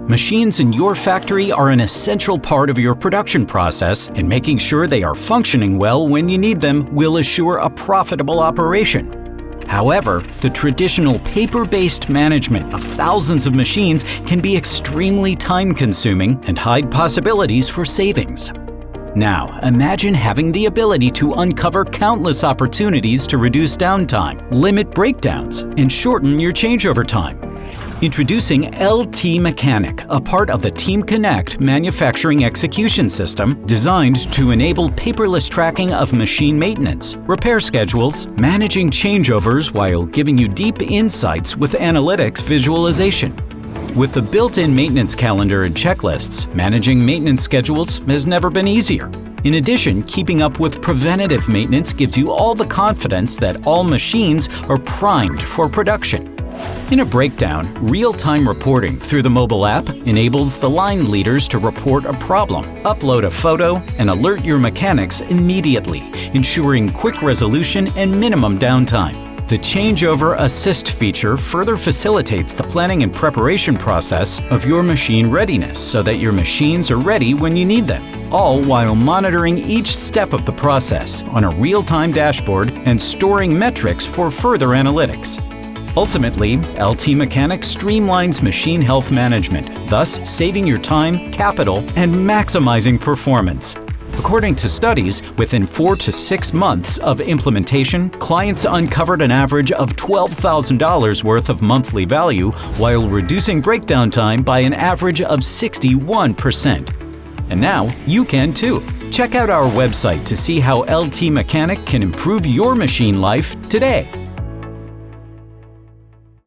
Machines in your factory are an essential part of your production process, and making sure they are functioning well when you need them will assure a profitable operation. However, the traditional paper-based management of thousands of machines can be extremely time-consuming and hide possibilities for savings. Now, imagine having the ability to uncover countless opportunities to reduce downtime, limit breakdowns, and shorten your changeover time. Introducing LTmechanic, a part of the TeamConnect manufacturing execution system designed to enable paperless tracking of machine maintenance, repair schedules, managing changeovers while giving you deep insights with analytics visualization. With the built-in maintenance calendar and checklists, managing maintenance schedules has never been easier. In addition, keeping up with preventative maintenance gives you all the confidence that all machines are primed for production. In a breakdown, real-time reporting through the mobile app enables the line leaders to report a problem, upload a photo, and alert your mechanics immediately, ensuring quick resolution and minimum downtime. The Changeover Assist feature further facilitates the planning and preparation process of your machine readiness so that your machines are ready when you need them, all while monitoring each step of the process on a real-time dashboard and storing metrics for further analytics. Ultimately, LTmechanic streamlines machine health management, thus saving your time, capital, and maximizing performance. According to studies, within 4 to 6 months of implementation, clients uncovered an average of $12,000 worth of monthly value while reducing breakdown time by an average of 61%. And now you can too. Check out our website to see how LTmechanic can improve your machine life today.